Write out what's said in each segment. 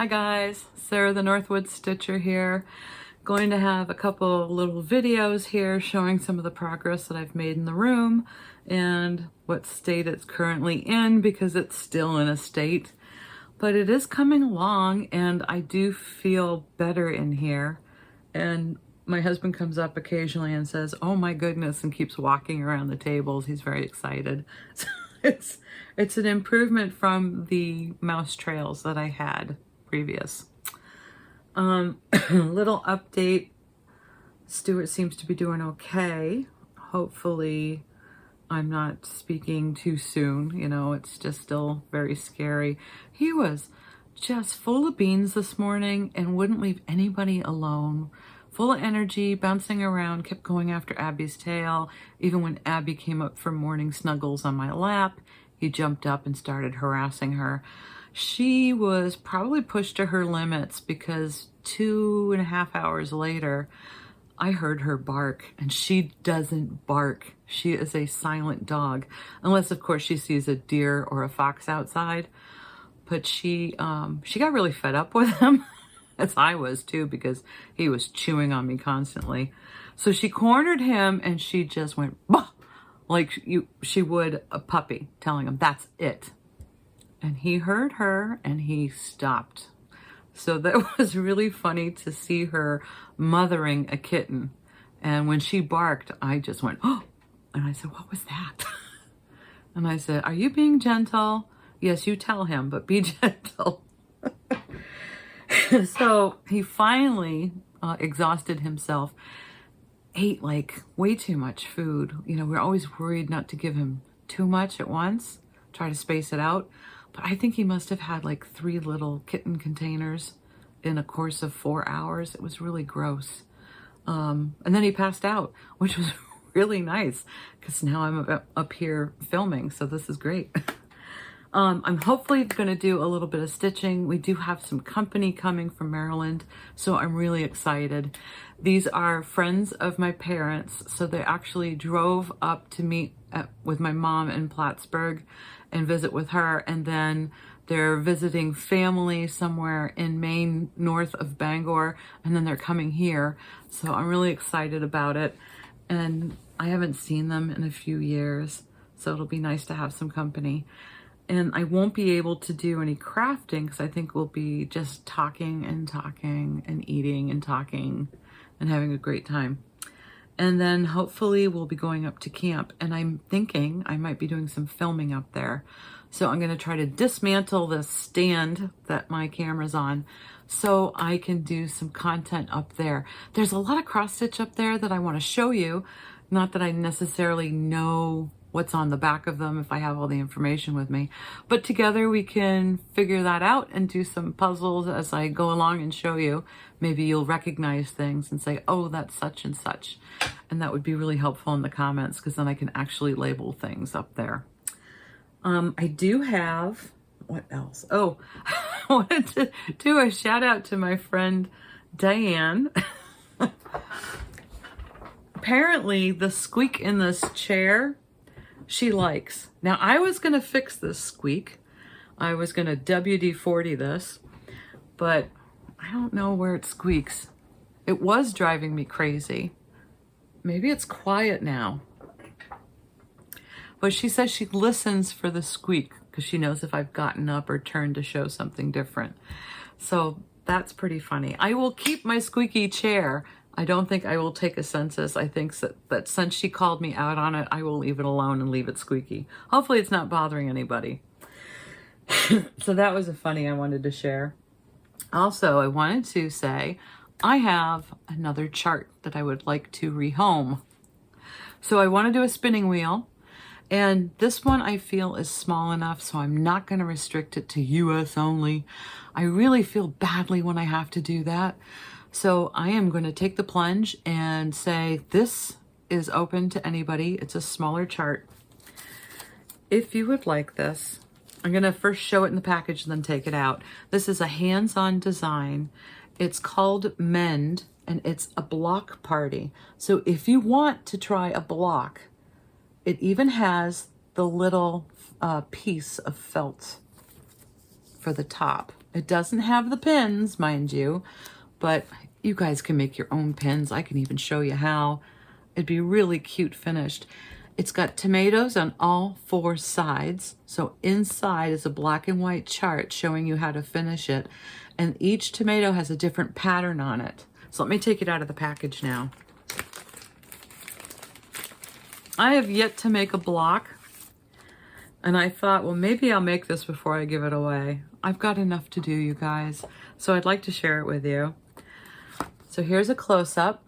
Hi guys, Sarah the Northwoods Stitcher here. Going to have a couple little videos here showing some of the progress that I've made in the room and what state it's currently in, because it's still in a state, but it is coming along and I do feel better in here. And my husband comes up occasionally and says, "Oh my goodness," and keeps walking around the tables. He's very excited. So it's an improvement from the mouse trails that I had previous. Little update. Stuart seems to be doing okay. Hopefully I'm not speaking too soon. You know, it's just still very scary. He was just full of beans this morning and wouldn't leave anybody alone. Full of energy, bouncing around, kept going after Abby's tail. Even when Abby came up for morning snuggles on my lap, he jumped up and started harassing her. She was probably pushed to her limits because 2.5 hours later, I heard her bark, and she doesn't bark. She is a silent dog, unless of course she sees a deer or a fox outside. But she got really fed up with him, as I was too, because he was chewing on me constantly. So she cornered him and she just went, bah! Like she would a puppy, telling him that's it. And he heard her and he stopped. So that was really funny to see her mothering a kitten. And when she barked, I just went, oh, and I said, "What was that?" And I said, "Are you being gentle?" "Yes, you tell him, but be gentle." So he finally exhausted himself, ate like way too much food. You know, we're always worried not to give him too much at once, try to space it out. But I think he must have had like 3 little kitten containers in a course of 4 hours. It was really gross. And then he passed out, which was really nice because now I'm up here filming, so this is great. I'm hopefully going to do a little bit of stitching. We do have some company coming from Maryland, so I'm really excited. These are friends of my parents, so they actually drove up to meet with my mom in Plattsburgh and visit with her, and then they're visiting family somewhere in Maine, north of Bangor, and then they're coming here. So I'm really excited about it, and I haven't seen them in a few years, so it'll be nice to have some company. And I won't be able to do any crafting because I think we'll be just talking and eating and talking and having a great time. And then hopefully we'll be going up to camp, and I'm thinking I might be doing some filming up there. So I'm going to try to dismantle this stand that my camera's on so I can do some content up there. There's a lot of cross stitch up there that I want to show you. Not that I necessarily know what's on the back of them if I have all the information with me, but together we can figure that out and do some puzzles as I go along and show you. Maybe you'll recognize things and say, "Oh, that's such and such," and that would be really helpful in the comments because then I can actually label things up there. I do have, what else? Oh, I wanted to do a shout out to my friend Diane. Apparently the squeak in this chair she likes. Now I was going to fix this squeak. I was going to WD-40 this, but I don't know where it squeaks. It was driving me crazy. Maybe it's quiet now. But she says she listens for the squeak because she knows if I've gotten up or turned to show something different. So that's pretty funny. I will keep my squeaky chair. I don't think I will take a census. I think that since she called me out on it, I will leave it alone and leave it squeaky. Hopefully it's not bothering anybody. So that was a funny I wanted to share. Also, I wanted to say I have another chart that I would like to rehome. So I want to do a spinning wheel. And this one I feel is small enough, so I'm not going to restrict it to US only. I really feel badly when I have to do that. So I am going to take the plunge and say this is open to anybody. It's a smaller chart. If you would like this, I'm going to first show it in the package and then take it out. This is a hands-on design. It's called Mend, and it's a block party. So if you want to try a block, it even has the little piece of felt for the top. It doesn't have the pins, mind you, but you guys can make your own pins. I can even show you how. It'd be really cute finished. It's got tomatoes on all 4 sides. So inside is a black and white chart showing you how to finish it. And each tomato has a different pattern on it. So let me take it out of the package now. I have yet to make a block. And I thought, well, maybe I'll make this before I give it away. I've got enough to do, you guys. So I'd like to share it with you. So here's a close-up.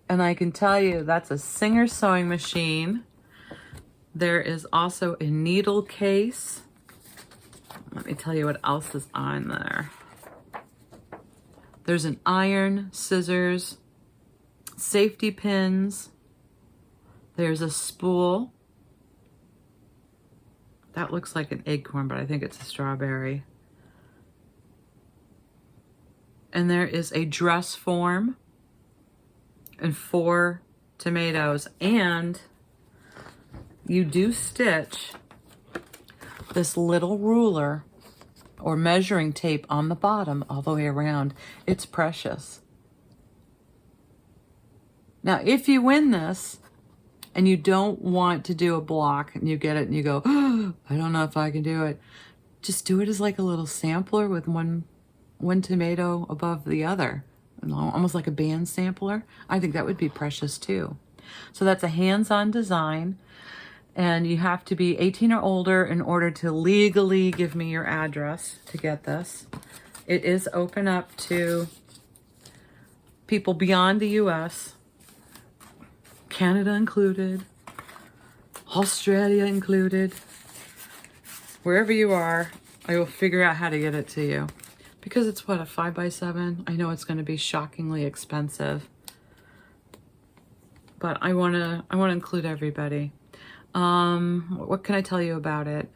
And I can tell you that's a Singer sewing machine. There is also a needle case. Let me tell you what else is on there. There's an iron, scissors, safety pins. There's a spool. That looks like an acorn, but I think it's a strawberry. And there is a dress form and 4 tomatoes. And you do stitch this little ruler or measuring tape on the bottom all the way around. It's precious. Now, if you win this and you don't want to do a block and you get it and you go, oh, I don't know if I can do it, just do it as like a little sampler with one tomato above the other, almost like a band sampler. I think that would be precious too. So that's a hands-on design, and you have to be 18 or older in order to legally give me your address to get this. It is open up to people beyond the US, Canada included, Australia included. Wherever you are, I will figure out how to get it to you. Because it's what, a 5x7? I know it's going to be shockingly expensive. But I want to include everybody. What can I tell you about it?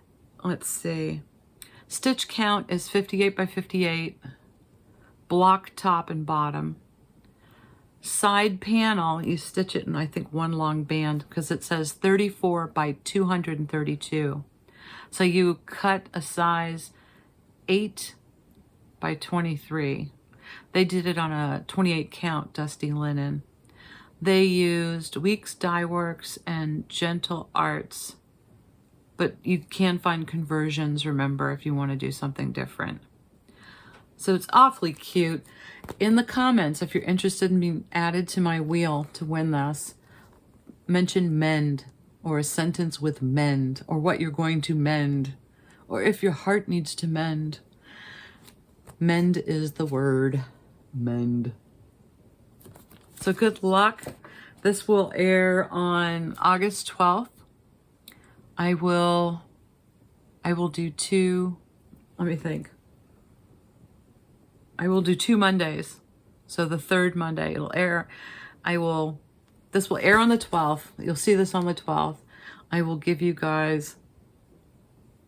Let's see. Stitch count is 58 by 58. Block top and bottom. Side panel, you stitch it in, I think, one long band because it says 34 by 232. So you cut a size 8 by 23. They did it on a 28 count dusty linen. They used Weeks Dye Works and Gentle Arts, but you can find conversions, remember, if you want to do something different. So it's awfully cute. In the comments, if you're interested in being added to my wheel to win this, mention mend or a sentence with mend or what you're going to mend or if your heart needs to mend. Mend is the word. Mend. So good luck. This will air on August 12th. I will do 2, let me think. I will do 2 Mondays. So the 3rd Monday it'll air. This will air on the 12th. You'll see this on the 12th. I will give you guys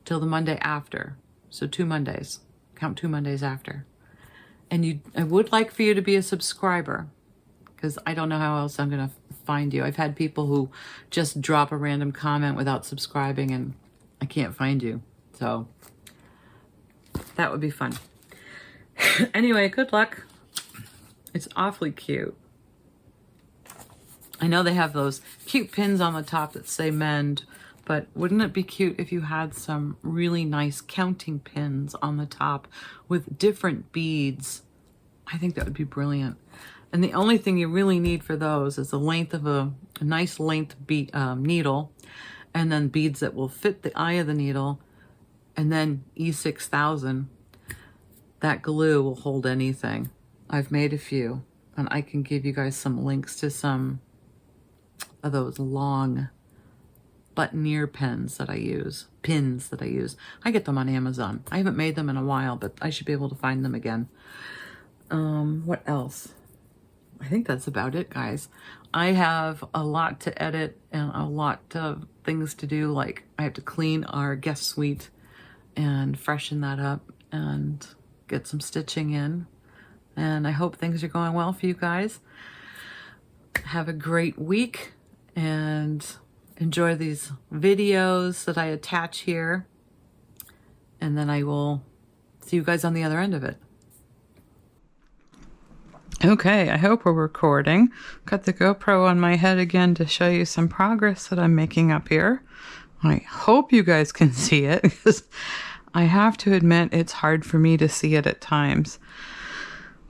till the Monday after. So 2 Mondays. Count 2 Mondays after. And I would like for you to be a subscriber because I don't know how else I'm going to find you. I've had people who just drop a random comment without subscribing and I can't find you. So that would be fun. Anyway, good luck. It's awfully cute. I know they have those cute pins on the top that say mend, but wouldn't it be cute if you had some really nice counting pins on the top with different beads? I think that would be brilliant. And the only thing you really need for those is the length of a nice length needle, and then beads that will fit the eye of the needle, and then E6000. That glue will hold anything. I've made a few, and I can give you guys some links to some of those long buttoneer pins that I use. I get them on Amazon. I haven't made them in a while, but I should be able to find them again. What else? I think that's about it, guys. I have a lot to edit and a lot of things to do. Like I have to clean our guest suite and freshen that up and get some stitching in. And I hope things are going well for you guys. Have a great week. And enjoy these videos that I attach here, and then I will see you guys on the other end of it. Okay, I hope we're recording. Got the GoPro on my head again to show you some progress that I'm making up here. I hope you guys can see it, because I have to admit it's hard for me to see it at times.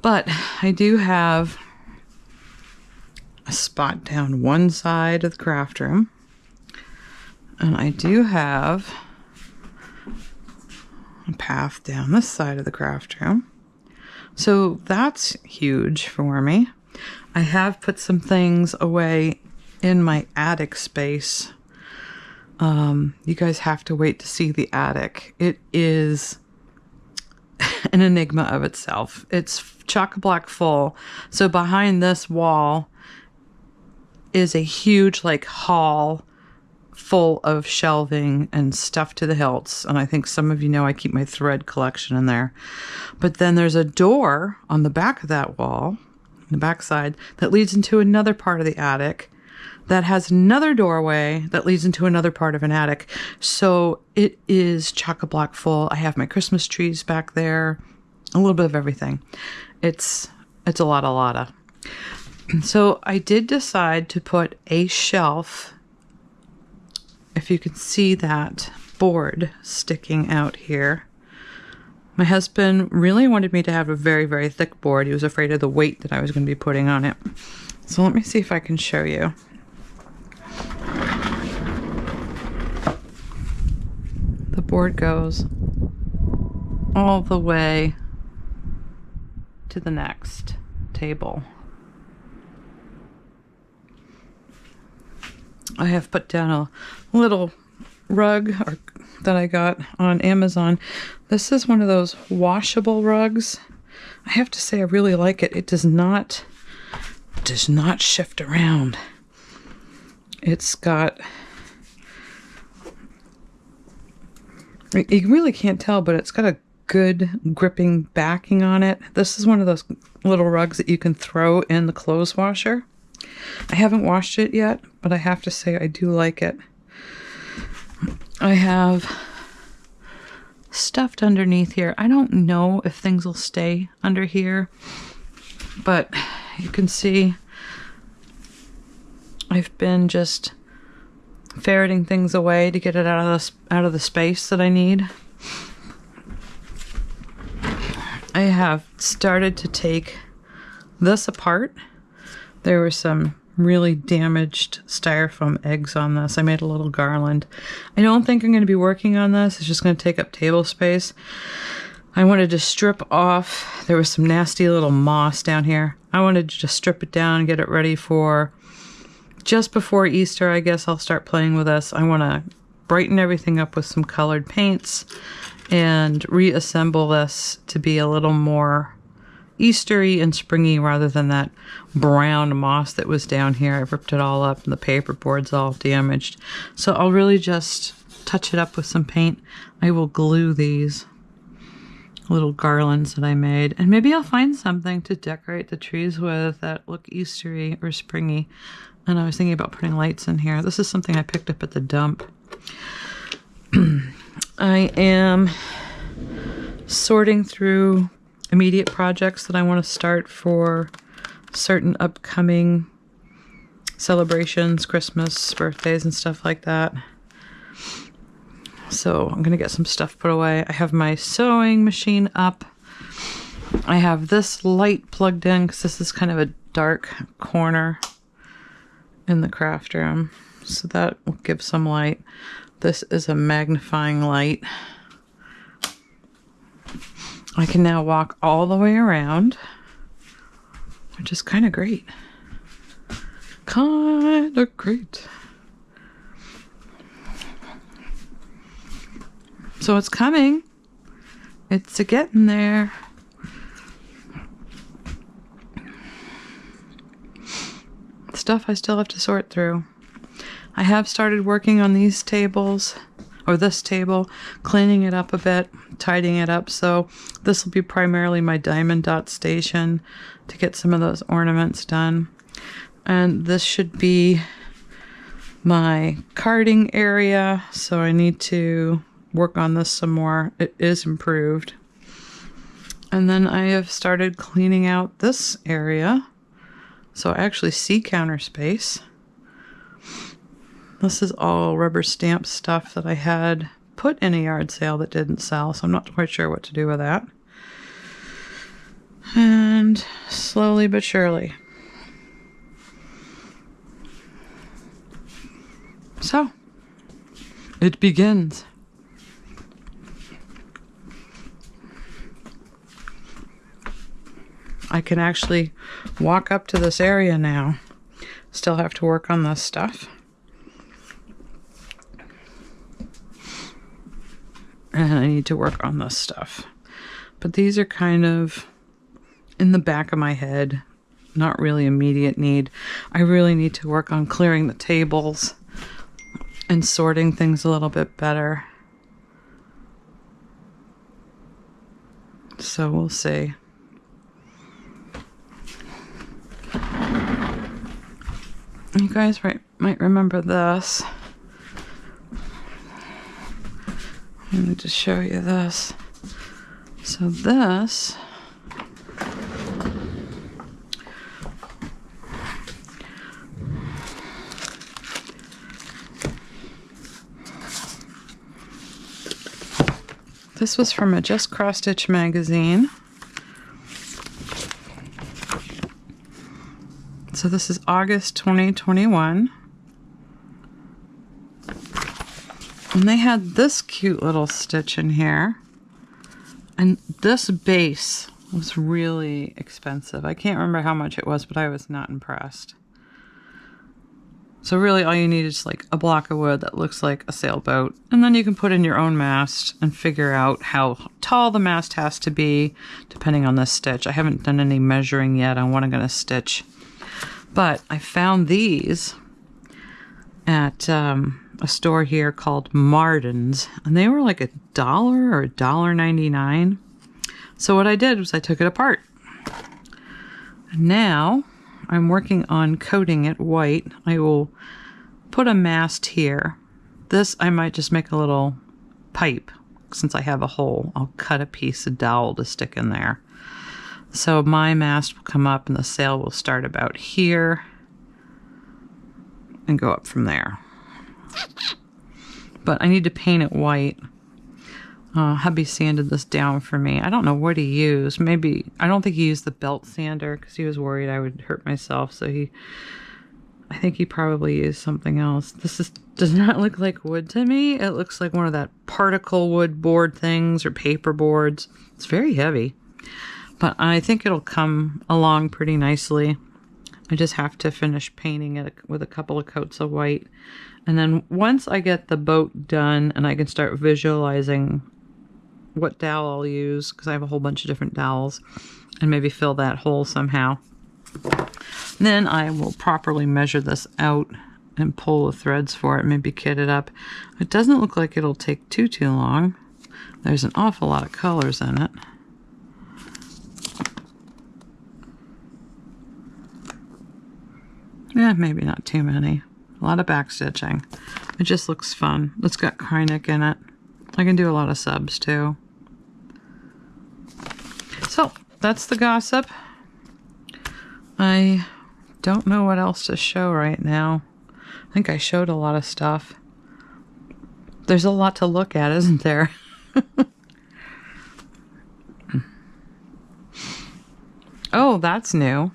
But I do have a spot down one side of the craft room, and I do have a path down this side of the craft room. So that's huge for me. I have put some things away in my attic space. You guys have to wait to see the attic. It is an enigma of itself. It's chock-a-block full. So behind this wall is a huge like hall full of shelving and stuff to the hilts. And I think some of you know I keep my thread collection in there. But then there's a door on the back of that wall, the back side, that leads into another part of the attic that has another doorway that leads into another part of an attic. So it is chock-a-block full. I have my Christmas trees back there, a little bit of everything. It's a lotta. So I did decide to put a shelf, if you can see that board sticking out here. My husband really wanted me to have a very, very thick board. He was afraid of the weight that I was going to be putting on it. So let me see if I can show you. The board goes all the way to the next table. I have put down a little rug that I got on Amazon. This is one of those washable rugs. I have to say I really like it. It does not shift around. It's got, you really can't tell, but it's got a good gripping backing on it. This is one of those little rugs that you can throw in the clothes washer. I haven't washed it yet, but I have to say I do like it. I have stuffed underneath here. I don't know if things will stay under here, but you can see I've been just ferreting things away to get it out of the space that I need. I have started to take this apart. There were some really damaged styrofoam eggs on this. I made a little garland. I don't think I'm going to be working on this. It's just going to take up table space. I wanted to strip off. There was some nasty little moss down here. I wanted to just strip it down and get it ready for just before Easter. I guess I'll start playing with this. I want to brighten everything up with some colored paints and reassemble this to be a little more Eastery and springy rather than that brown moss that was down here. I ripped it all up and the paper board's all damaged. So I'll really just touch it up with some paint. I will glue these little garlands that I made, and maybe I'll find something to decorate the trees with that look Eastery or springy. And I was thinking about putting lights in here. This is something I picked up at the dump. I am sorting through immediate projects that I want to start for certain upcoming celebrations, Christmas, birthdays, and stuff like that. So I'm going to get some stuff put away. I have my sewing machine up. I have this light plugged in because this is kind of a dark corner in the craft room. So that will give some light. This is a magnifying light. I can now walk all the way around, which is kind of great. Kind of great. So it's coming. It's getting there. Stuff I still have to sort through. I have started working on these tables, or this table, cleaning it up a bit, tidying it up. So this will be primarily my diamond dot station to get some of those ornaments done. And this should be my carding area, so I need to work on this some more. It is improved. And then I have started cleaning out this area, so I actually see counter space. This is all rubber stamp stuff that I had put in a yard sale that didn't sell, so I'm not quite sure what to do with that. And slowly but surely. So, it begins. I can actually walk up to this area now. Still have to work on this stuff. And I need to work on this stuff. But these are kind of in the back of my head. Not really immediate need. I really need to work on clearing the tables and sorting things a little bit better. So we'll see. You guys might remember this. Let me just show you this. So this was from a Just Cross Stitch magazine. So this is August 2021. And they had this cute little stitch in here. And this base was really expensive. I can't remember how much it was, but I was not impressed. So really all you need is like a block of wood that looks like a sailboat. And then you can put in your own mast and figure out how tall the mast has to be, depending on this stitch. I haven't done any measuring yet on what I'm going to stitch. But I found these at a store here called Martin's, and they were like $1 or $1.99. So what I did was I took it apart. And now I'm working on coating it white. I will put a mast here. This I might just make a little pipe. Since I have a hole, I'll cut a piece of dowel to stick in there. So my mast will come up and the sail will start about here and go up from there. But I need to paint it white. Hubby sanded this down for me. I don't know what he used. Maybe, I don't think he used the belt sander because he was worried I would hurt myself. So I think he probably used something else. This does not look like wood to me. It looks like one of that particle wood board things or paper boards. It's very heavy. But I think it'll come along pretty nicely. I just have to finish painting it with a couple of coats of white. And then once I get the boat done and I can start visualizing what dowel I'll use, because I have a whole bunch of different dowels, and maybe fill that hole somehow, then I will properly measure this out and pull the threads for it, maybe kit it up. It doesn't look like it'll take too long. There's an awful lot of colors in it. Yeah, maybe not too many. A lot of back stitching. It just looks fun. It's got Krynick in it. I can do a lot of subs too. So that's the gossip. I don't know what else to show right now. I think I showed a lot of stuff. There's a lot to look at, isn't there? Oh, that's new.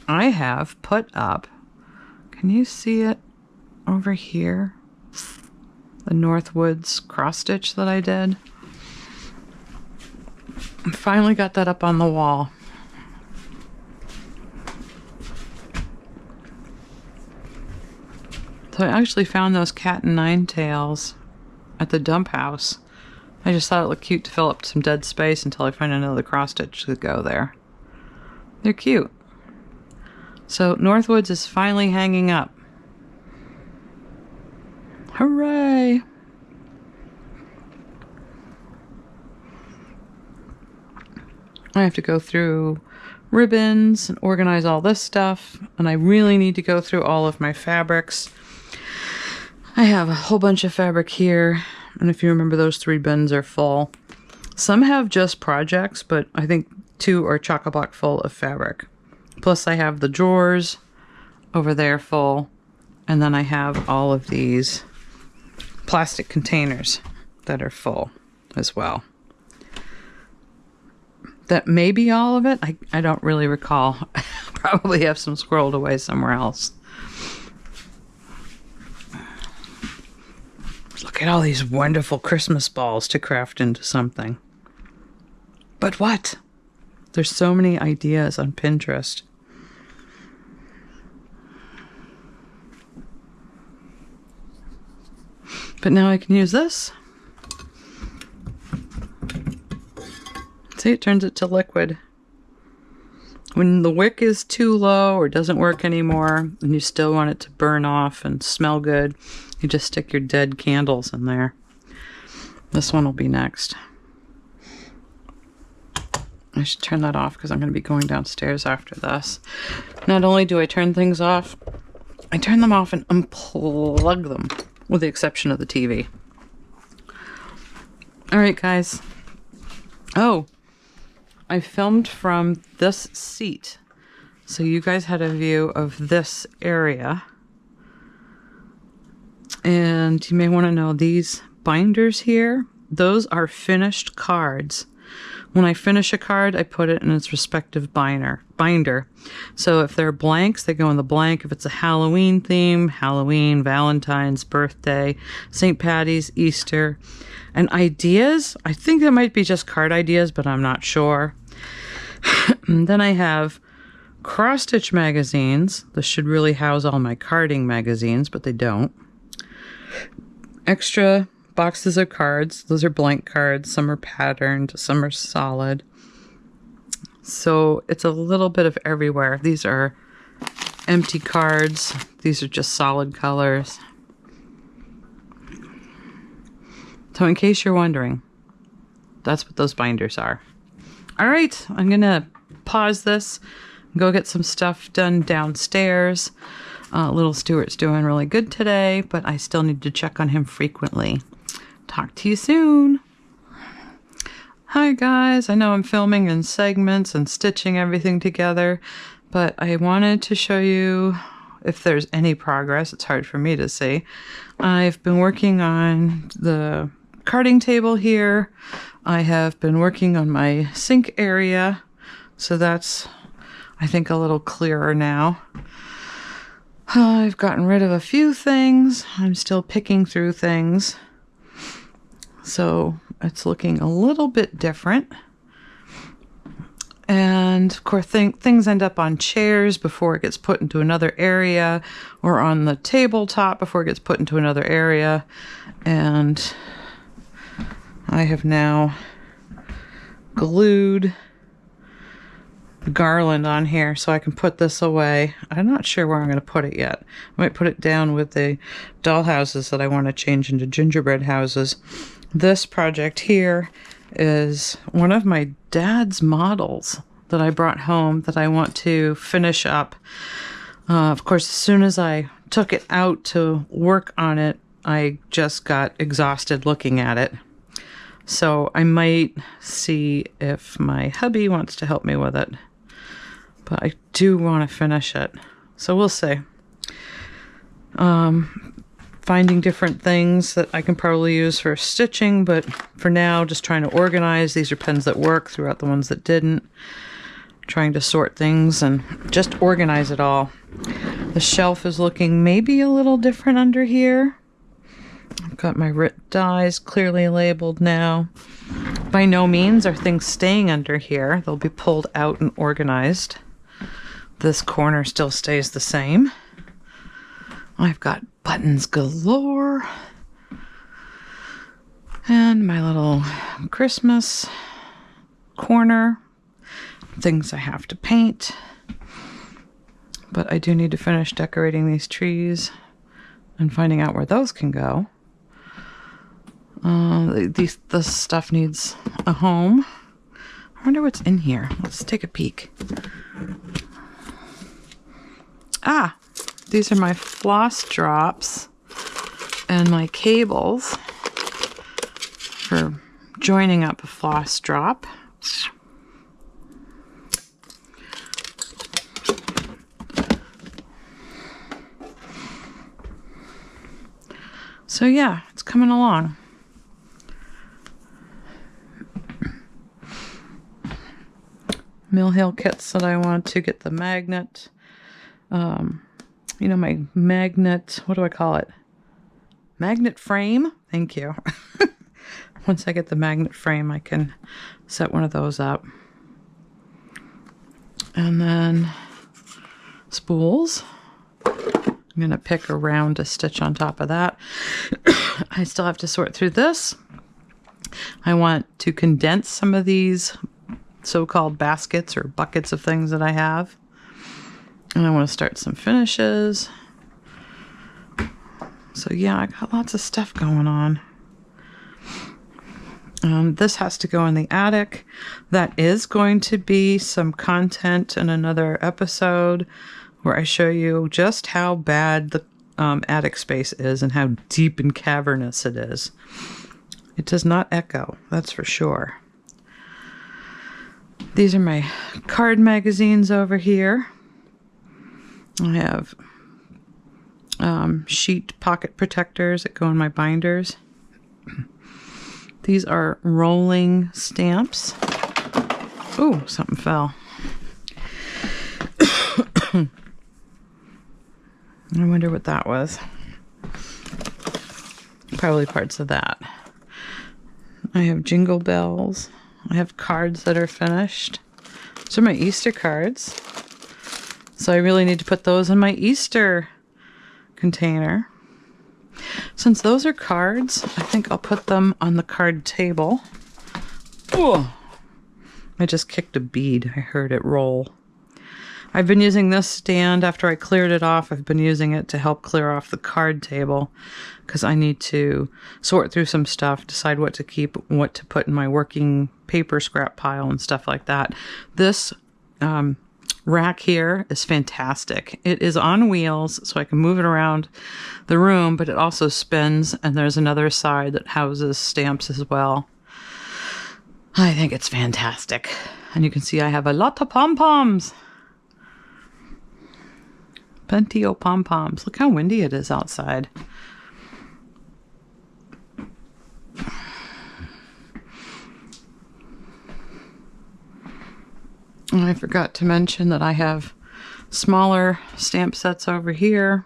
I have put up, can you see it over here? The Northwoods cross stitch that I did. I finally got that up on the wall. So I actually found those cat and nine tails at the dump house. I just thought it looked cute to fill up some dead space until I find another cross stitch to go there. They're cute. So Northwoods is finally hanging up. Hooray! I have to go through ribbons and organize all this stuff, and I really need to go through all of my fabrics. I have a whole bunch of fabric here, and if you remember, those 3 bins are full. Some have just projects, but I think 2 are chock-a-block full of fabric. Plus I have the drawers over there full, and then I have all of these plastic containers that are full as well. That may be all of it. I don't really recall. Probably have some squirreled away somewhere else. Look at all these wonderful Christmas balls to craft into something. But what? There's so many ideas on Pinterest. But now I can use this. See, it turns it to liquid. When the wick is too low or doesn't work anymore, and you still want it to burn off and smell good, you just stick your dead candles in there. This one will be next. I should turn that off because I'm going to be going downstairs after this. Not only do I turn things off, I turn them off and unplug them, with the exception of the TV. Alright guys. Oh, I filmed from this seat. So you guys had a view of this area. And you may want to know these binders here, those are finished cards. When I finish a card, I put it in its respective binder. So if they're blanks, they go in the blank. If it's a Halloween theme, Halloween, Valentine's, birthday, St. Patty's, Easter. And ideas, I think that might be just card ideas, but I'm not sure. And then I have cross-stitch magazines. This should really house all my carding magazines, but they don't. Extra boxes of cards. Those are blank cards. Some are patterned, some are solid. So it's a little bit of everywhere. These are empty cards. These are just solid colors. So in case you're wondering, that's what those binders are. All right, I'm going to pause this, go get some stuff done downstairs. Little Stuart's doing really good today, but I still need to check on him frequently. Talk to you soon. Hi guys, I know I'm filming in segments and stitching everything together, but I wanted to show you if there's any progress. It's hard for me to see. I've been working on the carding table here. I have been working on my sink area, so that's, I think, a little clearer now. I've gotten rid of a few things. I'm still picking through things. So it's looking a little bit different. And of course, things end up on chairs before it gets put into another area, or on the tabletop before it gets put into another area. And I have now glued garland on here so I can put this away. I'm not sure where I'm going to put it yet. I might put it down with the doll houses that I want to change into gingerbread houses. This project here is one of my dad's models that I brought home that I want to finish up. Of course, as soon as I took it out to work on it, I just got exhausted looking at it. So I might see if my hubby wants to help me with it. But I do want to finish it. So we'll see. Finding different things that I can probably use for stitching, but for now, just trying to organize. These are pens that work throughout the ones that didn't. Trying to sort things and just organize it all. The shelf is looking maybe a little different under here. I've got my RIT dies clearly labeled now. By no means are things staying under here. They'll be pulled out and organized. This corner still stays the same. I've got buttons galore. And my little Christmas corner. Things I have to paint. But I do need to finish decorating these trees and finding out where those can go. This stuff needs a home. I wonder what's in here. Let's take a peek. Ah, these are my floss drops. and my cables for joining up a floss drop. So yeah, it's coming along. Mill Hill kits that I want to get the magnet. You know, my magnet, what do I call it? Magnet frame. Thank you. Once I get the magnet frame, I can set one of those up. And then spools. I'm going to pick a round to stitch on top of that. I still have to sort through this. I want to condense some of these so-called baskets or buckets of things that I have. And I want to start some finishes. So yeah, I got lots of stuff going on. This has to go in the attic. That is going to be some content in another episode where I show you just how bad the attic space is and how deep and cavernous it is. It does not echo, that's for sure. These are my card magazines over here. I have sheet pocket protectors that go in my binders. These are rolling stamps. Ooh, something fell. I wonder what that was. Probably parts of that. I have jingle bells. I have cards that are finished. These are my Easter cards. So I really need to put those in my Easter container. Since those are cards, I think I'll put them on the card table. Oh, I just kicked a bead. I heard it roll. I've been using this stand after I cleared it off. I've been using it to help clear off the card table because I need to sort through some stuff, decide what to keep, what to put in my working paper scrap pile and stuff like that. This rack here is fantastic. It is on wheels, so I can move it around the room, but it also spins, and there's another side that houses stamps as well. I think it's fantastic. And you can see I have a lot of pom-poms. Plenty of pom-poms. Look how windy it is outside. And I forgot to mention that I have smaller stamp sets over here.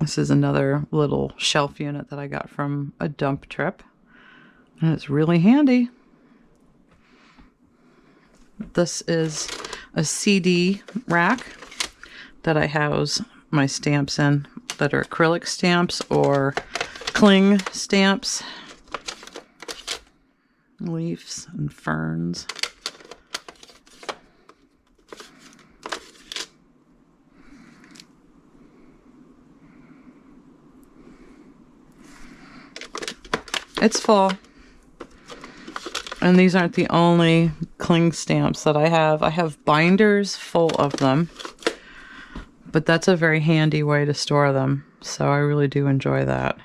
This is another little shelf unit that I got from a dump trip. And it's really handy. This is a CD rack that I house my stamps in that are acrylic stamps or cling stamps. Leaves and ferns. It's full. And these aren't the only cling stamps that I have. I have binders full of them. But that's a very handy way to store them. So I really do enjoy that.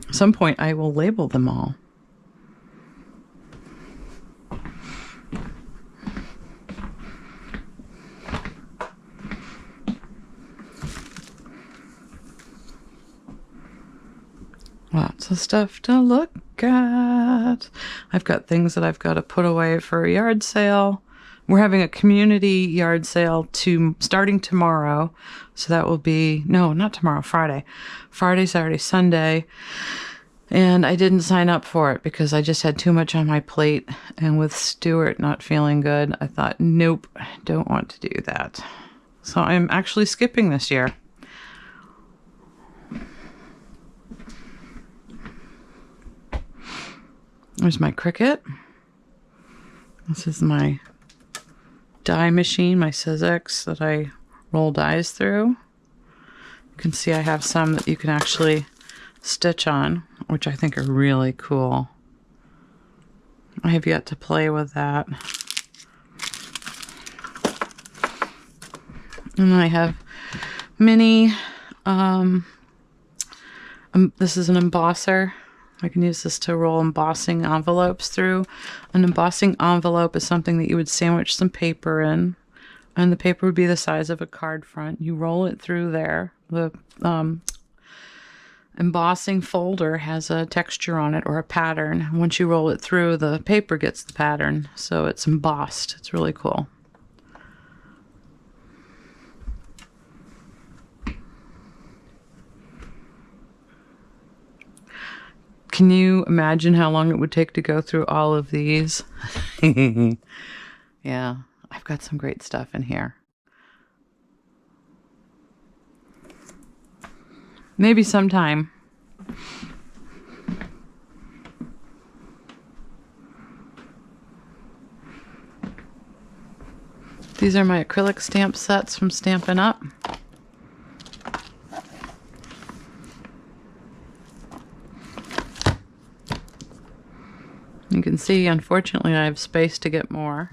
At some point I will label them all. Lots of stuff to look at. I've got things that I've got to put away for a yard sale. We're having a community yard sale starting tomorrow. So that will be, no, not tomorrow, Friday. Friday, Saturday, Sunday. And I didn't sign up for it because I just had too much on my plate. And with Stuart not feeling good, I thought, nope, I don't want to do that. So I'm actually skipping this year. There's my Cricut. This is my die machine, my Sizzix that I roll dies through. You can see I have some that you can actually stitch on, which I think are really cool. I have yet to play with that. And I have mini This is an embosser. I can use this to roll embossing envelopes through. An embossing envelope is something that you would sandwich some paper in, and the paper would be the size of a card front. You roll it through there. The embossing folder has a texture on it or a pattern. Once you roll it through, the paper gets the pattern, so it's embossed. It's really cool. Can you imagine how long it would take to go through all of these? Yeah, I've got some great stuff in here. Maybe sometime. These are my acrylic stamp sets from Stampin' Up. You can see, unfortunately, I have space to get more.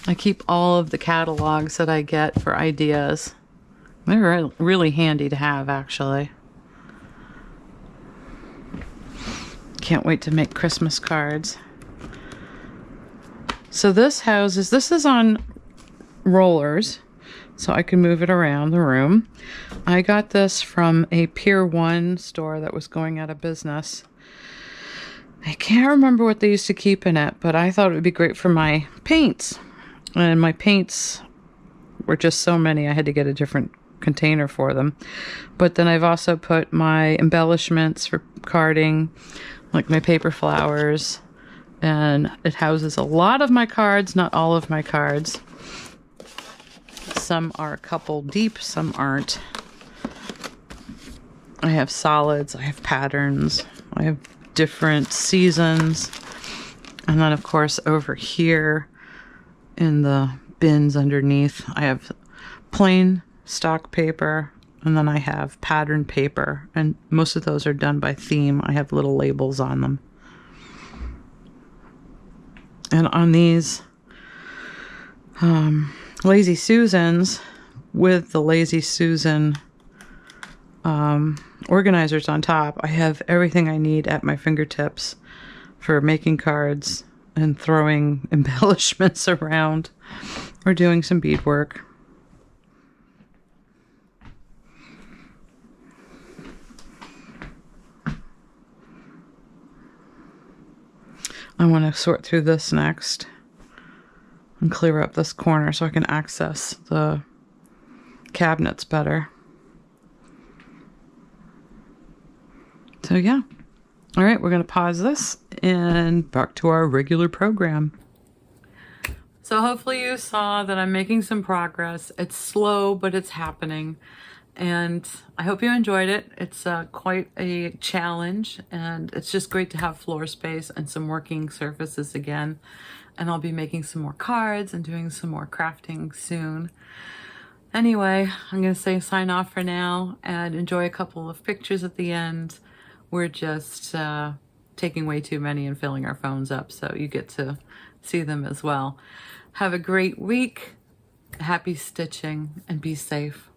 I keep all of the catalogs that I get for ideas. They're really handy to have, actually. Can't wait to make Christmas cards. So this is on rollers, so I can move it around the room. I got this from a Pier 1 store that was going out of business. I can't remember what they used to keep in it, but I thought it would be great for my paints. And my paints were just so many, I had to get a different container for them. But then I've also put my embellishments for carding, like my paper flowers, and it houses a lot of my cards, not all of my cards. Some are a couple deep, some aren't. I have solids, I have patterns, I have different seasons. And then of course over here in the bins underneath, I have plain stock paper, and then I have pattern paper, and most of those are done by theme. I have little labels on them. And on these Lazy Susans, with the Lazy Susan organizers on top, I have everything I need at my fingertips for making cards and throwing embellishments around or doing some beadwork. I want to sort through this next and clear up this corner so I can access the cabinets better. So yeah. All right, we're going to pause this and back to our regular program. So hopefully you saw that I'm making some progress. It's slow, but it's happening. And I hope you enjoyed it. It's quite a challenge, and it's just great to have floor space and some working surfaces again. And I'll be making some more cards and doing some more crafting soon. Anyway, I'm going to say sign off for now and enjoy a couple of pictures at the end. We're just taking way too many and filling our phones up, so you get to see them as well. Have a great week. Happy stitching and be safe.